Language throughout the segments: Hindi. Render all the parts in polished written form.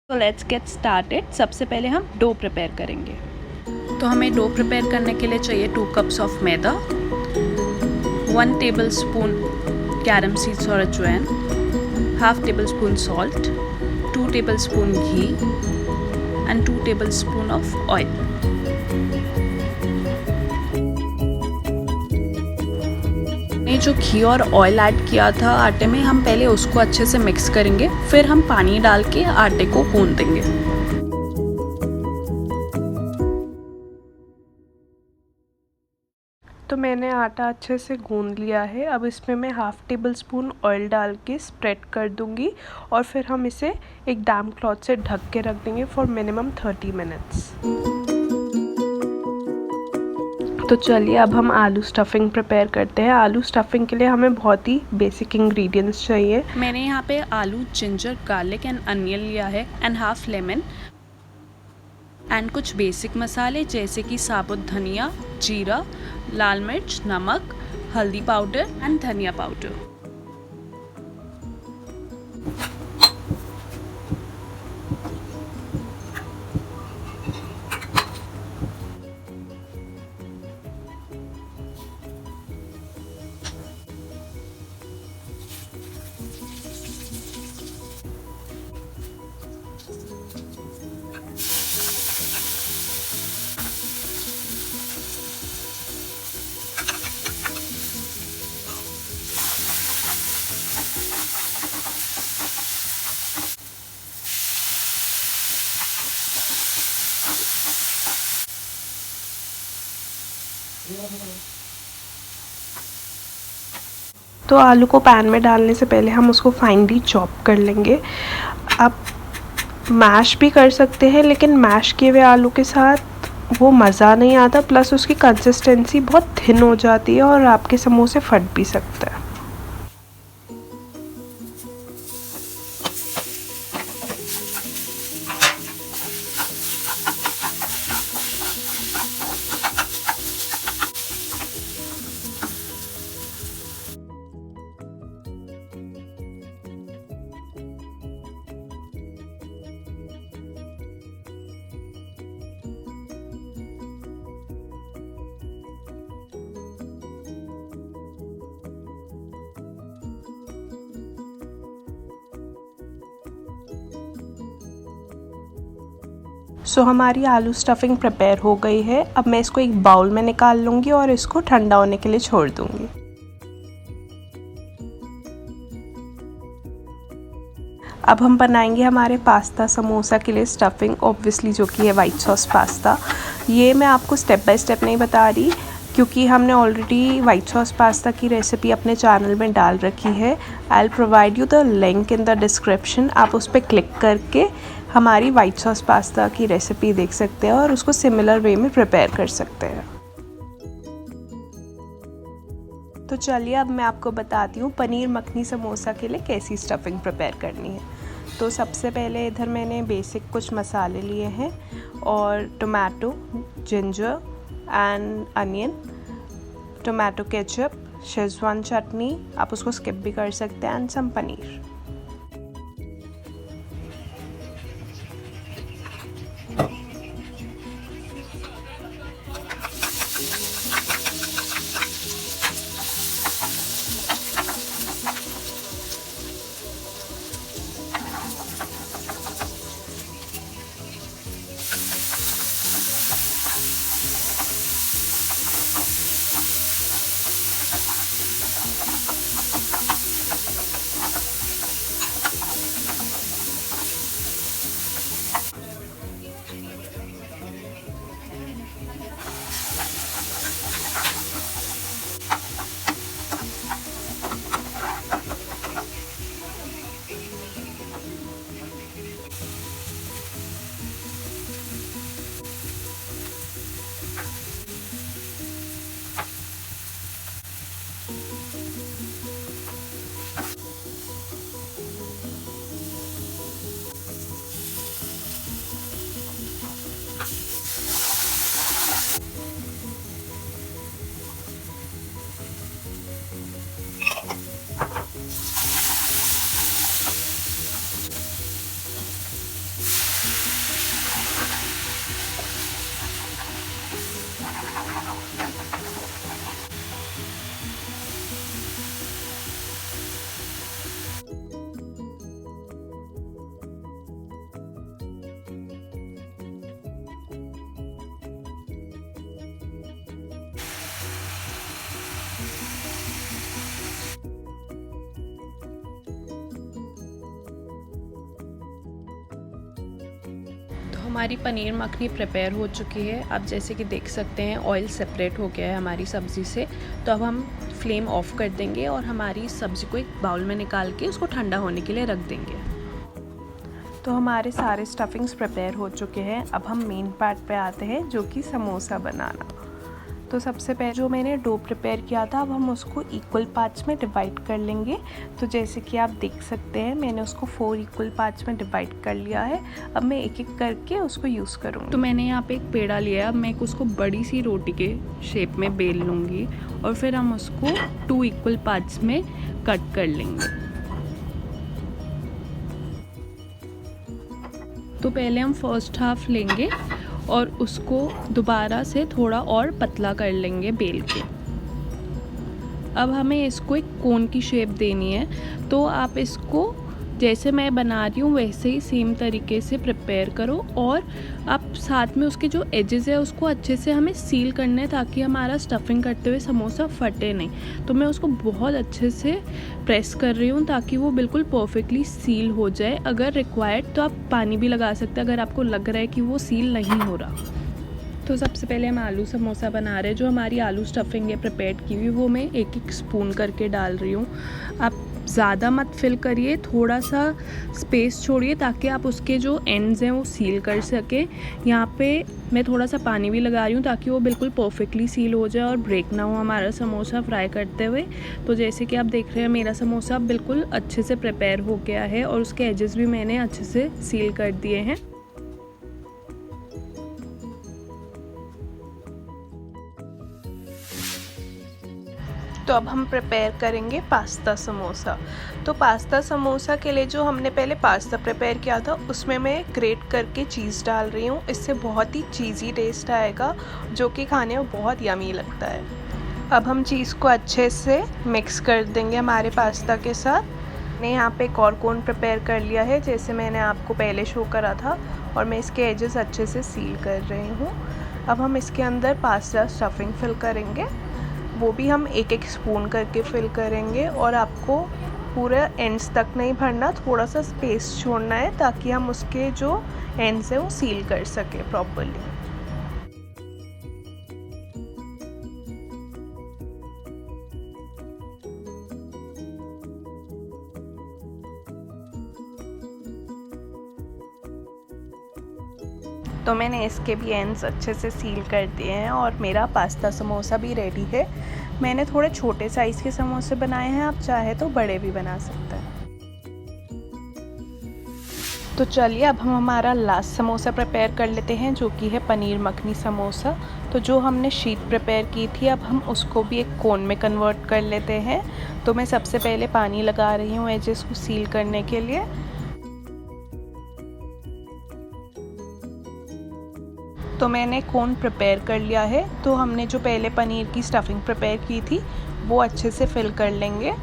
तो लेट्स गेट स्टार्टेड। सबसे पहले हम डो प्रिपेयर करेंगे। तो हमें डो प्रिपेयर करने के लिए चाहिए 2 cups of maida, 1 table spoon carom seeds और अजवाइन, half table spoon salt, 2 table spoon ghee and 2 table spoon of oil. ने जो घी और ऑयल ऐड किया था आटे में, हम पहले उसको अच्छे से मिक्स करेंगे, फिर हम पानी डाल के आटे को गूंद देंगे। तो मैंने आटा अच्छे से गूंद लिया है। अब इसमें मैं हाफ़ टेबल स्पून ऑयल डाल के स्प्रेड कर दूंगी और फिर हम इसे एक डैम्प क्लॉथ से ढक के रख देंगे फॉर मिनिमम 30 मिनट्स। तो चलिए अब हम आलू स्टफिंग प्रिपेयर करते हैं। आलू स्टफिंग के लिए हमें बहुत ही बेसिक इंग्रेडिएंट्स चाहिए। मैंने यहाँ पे आलू, जिंजर, गार्लिक एंड अनियन लिया है एंड हाफ लेमन एंड कुछ बेसिक मसाले जैसे कि साबुत धनिया, जीरा, लाल मिर्च, नमक, हल्दी पाउडर एंड धनिया पाउडर। तो आलू को पैन में डालने से पहले हम उसको फाइनली चॉप कर लेंगे। आप मैश भी कर सकते हैं, लेकिन मैश किए हुए आलू के साथ वो मज़ा नहीं आता, प्लस उसकी कंसिस्टेंसी बहुत थिन हो जाती है और आपके समोसे फट भी सकते हैं। सो हमारी आलू स्टफिंग प्रिपेयर हो गई है। अब मैं इसको एक बाउल में निकाल लूँगी और इसको ठंडा होने के लिए छोड़ दूँगी। अब हम बनाएंगे हमारे पास्ता समोसा के लिए स्टफिंग, ऑब्वियसली जो कि है वाइट सॉस पास्ता। ये मैं आपको स्टेप बाय स्टेप नहीं बता रही, क्योंकि हमने ऑलरेडी वाइट सॉस पास्ता की रेसिपी अपने चैनल में डाल रखी है। I will provide you the link in the description. आप उस पर क्लिक करके हमारी वाइट सॉस पास्ता की रेसिपी देख सकते हैं और उसको सिमिलर वे में प्रिपेयर कर सकते हैं। तो चलिए अब मैं आपको बताती हूँ पनीर मखनी समोसा के लिए कैसी स्टफिंग प्रिपेयर करनी है। तो सबसे पहले इधर मैंने बेसिक कुछ मसाले लिए हैं और tomato, ginger and onion, tomato ketchup, Schezwan chutney, आप उसको स्किप भी कर सकते हैं, एंड सम पनीर। हमारी पनीर मखनी प्रिपेयर हो चुकी है। आप जैसे कि देख सकते हैं ऑयल सेपरेट हो गया है हमारी सब्ज़ी से। तो अब हम फ्लेम ऑफ कर देंगे और हमारी सब्ज़ी को एक बाउल में निकाल के उसको ठंडा होने के लिए रख देंगे। तो हमारे सारे स्टफिंग्स प्रिपेयर हो चुके हैं। अब हम मेन पार्ट पे आते हैं, जो कि समोसा बनाना। तो सबसे पहले जो मैंने डो प्रिपेयर किया था, अब हम उसको इक्वल पार्ट्स में डिवाइड कर लेंगे। तो जैसे कि आप देख सकते हैं मैंने उसको 4 इक्वल पार्ट्स में डिवाइड कर लिया है। अब मैं एक एक करके उसको यूज़ करूँगी। तो मैंने यहाँ पे एक पेड़ा लिया है। अब मैं उसको बड़ी सी रोटी के शेप में बेल लूँगी और फिर हम उसको 2 इक्वल पार्ट्स में कट कर लेंगे। तो पहले हम फर्स्ट हाफ लेंगे और उसको दोबारा से थोड़ा और पतला कर लेंगे बेल के। अब हमें इसको एक कोन की शेप देनी है। तो आप इसको जैसे मैं बना रही हूँ वैसे ही सेम तरीके से प्रिपेयर करो और आप साथ में उसके जो एजेस है उसको अच्छे से हमें सील करना है, ताकि हमारा स्टफिंग करते हुए समोसा फटे नहीं। तो मैं उसको बहुत अच्छे से प्रेस कर रही हूँ ताकि वो बिल्कुल परफेक्टली सील हो जाए। अगर रिक्वायर्ड तो आप पानी भी लगा सकते हैं अगर आपको लग रहा है कि वो सील नहीं हो रहा। तो सबसे पहले हम आलू समोसा बना रहे हैं। जो हमारी आलू स्टफिंग है प्रिपेयर की हुई, वो मैं एक एक स्पून करके डाल रही हूँ। आप ज़्यादा मत फिल करिए, थोड़ा सा स्पेस छोड़िए ताकि आप उसके जो एंड्स हैं वो सील कर सकें। यहाँ पे मैं थोड़ा सा पानी भी लगा रही हूँ ताकि वो बिल्कुल परफेक्टली सील हो जाए और ब्रेक ना हो हमारा समोसा फ्राई करते हुए। तो जैसे कि आप देख रहे हैं मेरा समोसा बिल्कुल अच्छे से प्रिपेयर हो गया है और उसके एजेस भी मैंने अच्छे से सील कर दिए हैं। तो अब हम प्रिपेयर करेंगे पास्ता समोसा। तो पास्ता समोसा के लिए जो हमने पहले पास्ता प्रिपेयर किया था उसमें मैं ग्रेट करके चीज़ डाल रही हूँ। इससे बहुत ही चीज़ी टेस्ट आएगा जो कि खाने में बहुत यमी लगता है। अब हम चीज़ को अच्छे से मिक्स कर देंगे हमारे पास्ता के साथ। मैंने यहाँ पे एक और कोन प्रिपेयर कर लिया है जैसे मैंने आपको पहले शो करा था, और मैं इसके एजेस अच्छे से सील कर रही हूँ। अब हम इसके अंदर पास्ता स्टफिंग फिल करेंगे, वो भी हम एक एक स्पून करके फिल करेंगे। और आपको पूरा एंड्स तक नहीं भरना, थोड़ा सा स्पेस छोड़ना है ताकि हम उसके जो एंड्स हैं वो सील कर सकें प्रॉपर्ली। तो मैंने इसके भी एंड्स अच्छे से सील कर दिए हैं और मेरा पास्ता समोसा भी रेडी है। मैंने थोड़े छोटे साइज़ के समोसे बनाए हैं, आप चाहे तो बड़े भी बना सकते हैं। तो चलिए अब हम हमारा लास्ट समोसा प्रिपेयर कर लेते हैं, जो कि है पनीर मखनी समोसा। तो जो हमने शीट प्रिपेयर की थी अब हम उसको भी एक कोन में कन्वर्ट कर लेते हैं। तो मैं सबसे पहले पानी लगा रही हूँ एजेस को सील करने के लिए। तो मैंने कोन प्रिपेयर कर लिया है। तो हमने जो पहले पनीर की स्टफिंग प्रिपेयर की थी वो अच्छे से फिल कर लेंगे।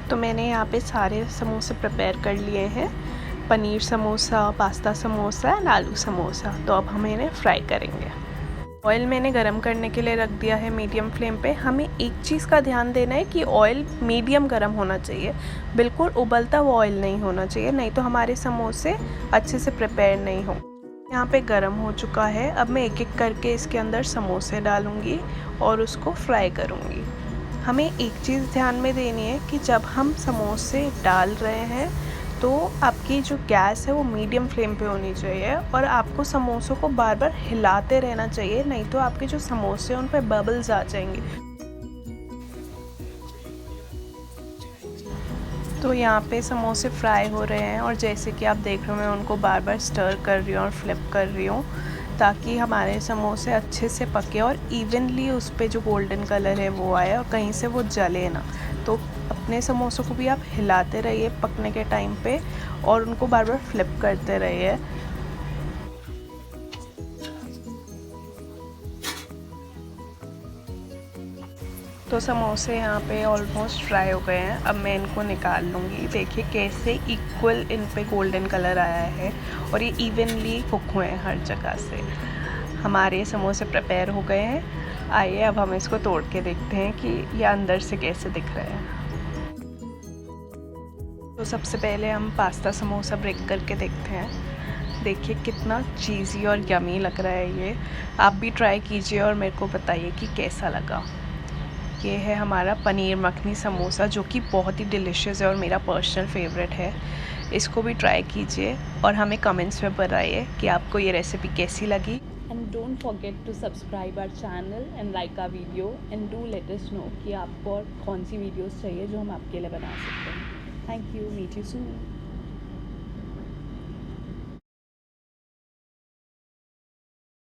तो मैंने यहाँ पे सारे समोसे प्रिपेयर कर लिए हैं, पनीर समोसा, पास्ता समोसा एंड आलू समोसा। तो अब हम इन्हें फ्राई करेंगे। ऑयल मैंने गरम करने के लिए रख दिया है मीडियम फ्लेम पे। हमें एक चीज़ का ध्यान देना है कि ऑयल मीडियम गरम होना चाहिए, बिल्कुल उबलता हुआ ऑयल नहीं होना चाहिए, नहीं तो हमारे समोसे अच्छे से प्रिपेयर नहीं हों। यहाँ पे गरम हो चुका है। अब मैं एक एक करके इसके अंदर समोसे डालूँगी और उसको फ्राई करूँगी। हमें एक चीज़ ध्यान में देनी है कि जब हम समोसे डाल रहे हैं तो आपकी जो गैस है वो मीडियम फ्लेम पे होनी चाहिए और आपको समोसों को बार बार हिलाते रहना चाहिए, नहीं तो आपके जो समोसे हैं उन पर बबल्स आ जाएंगे। तो यहाँ पे समोसे फ्राई हो रहे हैं और जैसे कि आप देख रहे हो मैं उनको बार बार स्टर कर रही हूँ और फ्लिप कर रही हूँ ताकि हमारे समोसे अच्छे से पके और इवनली उस पे जो गोल्डन कलर है वो आए और कहीं से वो जले ना। तो अपने समोसों को भी आप हिलाते रहिए पकने के टाइम पे और उनको बार बार फ्लिप करते रहिए। तो समोसे यहाँ पे ऑलमोस्ट फ्राई हो गए हैं। अब मैं इनको निकाल लूँगी। देखिए कैसे इक्वल इन पे गोल्डन कलर आया है और ये इवनली कुक हुए हैं हर जगह से। हमारे समोसे प्रिपेयर हो गए हैं। आइए अब हम इसको तोड़ के देखते हैं कि ये अंदर से कैसे दिख रहे हैं। तो सबसे पहले हम पास्ता समोसा ब्रेक करके देखते हैं। देखिए कितना चीज़ी और यमी लग रहा है ये। आप भी ट्राई कीजिए और मेरे को बताइए कि कैसा लगा। ये है हमारा पनीर मखनी समोसा जो कि बहुत ही डिलीशियस है और मेरा पर्सनल फेवरेट है। इसको भी ट्राई कीजिए और हमें कमेंट्स में बताइए कि आपको ये रेसिपी कैसी लगी। And don't forget to subscribe our channel and like our video and do let us know कि आपको और कौन सी वीडियोस चाहिए जो हम आपके लिए बना सकते हैं। Thank you. Meet you soon.